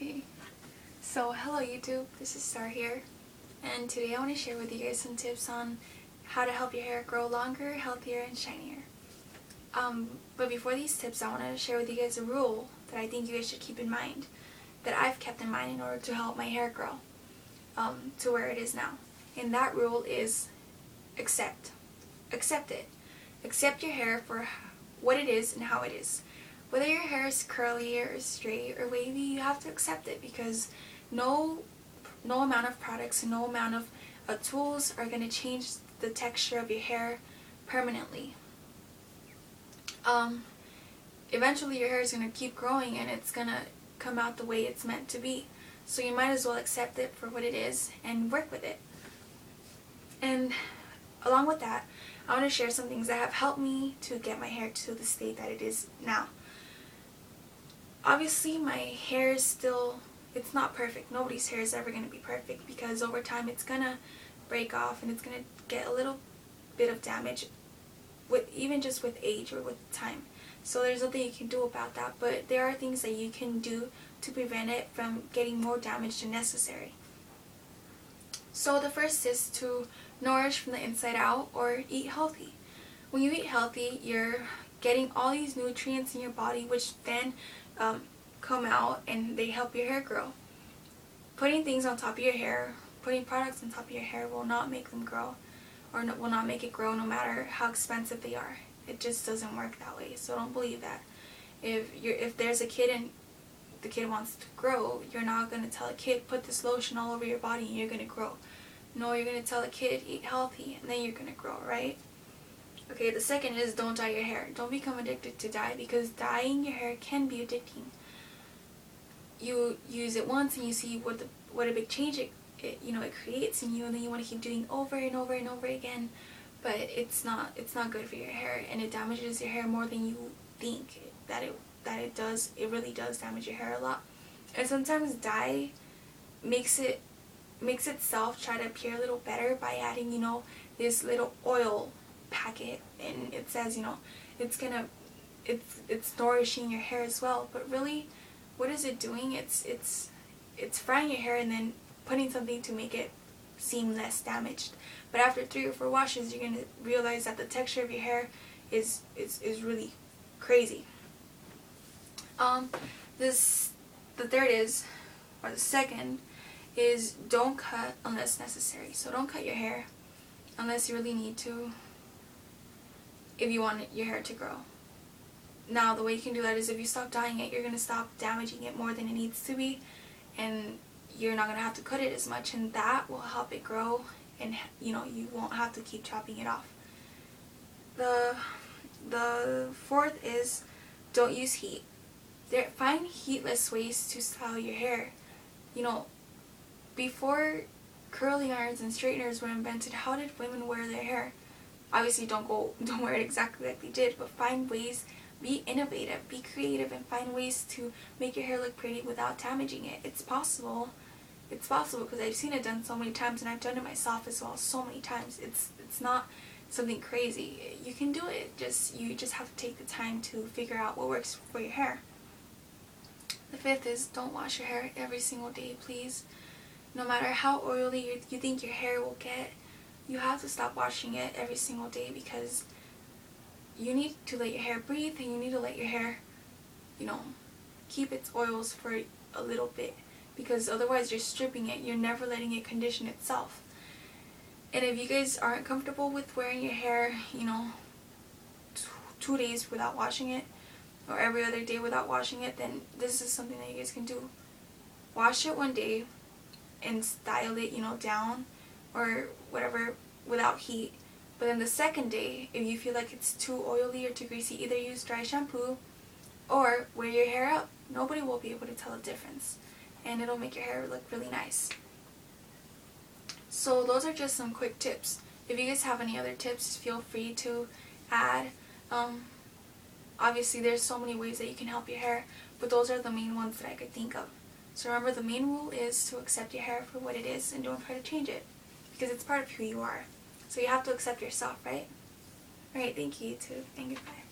Okay, so hello YouTube, this is Star here, and today I want to share with you guys some tips on how to help your hair grow longer, healthier, and shinier. But before these tips, I want to share with you guys a rule that I think you guys should keep in mind, that I've kept in mind in order to help my hair grow to where it is now. And that rule is accept. Accept it. Accept your hair for what it is and how it is. Whether your hair is curly or straight or wavy, you have to accept it, because no amount of products and no amount of tools are going to change the texture of your hair permanently. Eventually your hair is going to keep growing and it's going to come out the way it's meant to be. So you might as well accept it for what it is and work with it. And along with that, I want to share some things that have helped me to get my hair to the state that it is now. Obviously my hair is still, it's not perfect. Nobody's hair is ever going to be perfect, because over time it's going to break off and it's going to get a little bit of damage, even just with age or with time. So there's nothing you can do about that, but there are things that you can do to prevent it from getting more damage than necessary. So the first is to nourish from the inside out, or eat healthy. When you eat healthy, you're getting all these nutrients in your body, which then come out and they help your hair grow. Putting things on top of your hair, putting products on top of your hair will not make them grow, or will not make it grow no matter how expensive they are. It just doesn't work that way. So don't believe that. If there's a kid and the kid wants to grow, you're not going to tell a kid, put this lotion all over your body and you're going to grow. No, you're going to tell a kid, eat healthy, and then you're going to grow, right? Okay, the second is don't dye your hair. Don't become addicted to dye, because dyeing your hair can be addicting. You use it once and you see what a big change it creates in you, and then you want to keep doing over and over and over again. But it's not good for your hair, and it damages your hair more than you think that it does. It really does damage your hair a lot. And sometimes dye makes itself try to appear a little better by adding, this little oil packet, and it says, it's nourishing your hair as well. But really, what is it doing? It's frying your hair and then putting something to make it seem less damaged. But after 3 or 4 washes, you're gonna realize that the texture of your hair is really crazy. The second is don't cut unless necessary. So don't cut your hair unless you really need to, if you want your hair to grow. Now, the way you can do that is if you stop dyeing it, you're going to stop damaging it more than it needs to be, and you're not going to have to cut it as much, and that will help it grow, and you won't have to keep chopping it off. The fourth is don't use heat. Find heatless ways to style your hair. Before curling irons and straighteners were invented, how did women wear their hair? Obviously don't wear it exactly like they did, but find ways, be innovative, be creative, and find ways to make your hair look pretty without damaging it. It's possible. It's possible, because I've seen it done so many times, and I've done it myself as well so many times. It's not something crazy. You can do it. You just have to take the time to figure out what works for your hair. The fifth is don't wash your hair every single day, please. No matter how oily you think your hair will get, you have to stop washing it every single day, because you need to let your hair breathe, and you need to let your hair, keep its oils for a little bit, because otherwise you're stripping it. You're never letting it condition itself. And if you guys aren't comfortable with wearing your hair, 2 days without washing it, or every other day without washing it, then this is something that you guys can do. Wash it one day and style it, down or whatever without heat. But then the second day, if you feel like it's too oily or too greasy, either use dry shampoo or wear your hair up. Nobody will be able to tell the difference, and it'll make your hair look really nice. So those are just some quick tips. If you guys have any other tips, feel free to add. Obviously there's so many ways that you can help your hair, but those are the main ones that I could think of. So remember, the main rule is to accept your hair for what it is and don't try to change it, because it's part of who you are. So you have to accept yourself, right? Alright, thank you YouTube, and goodbye.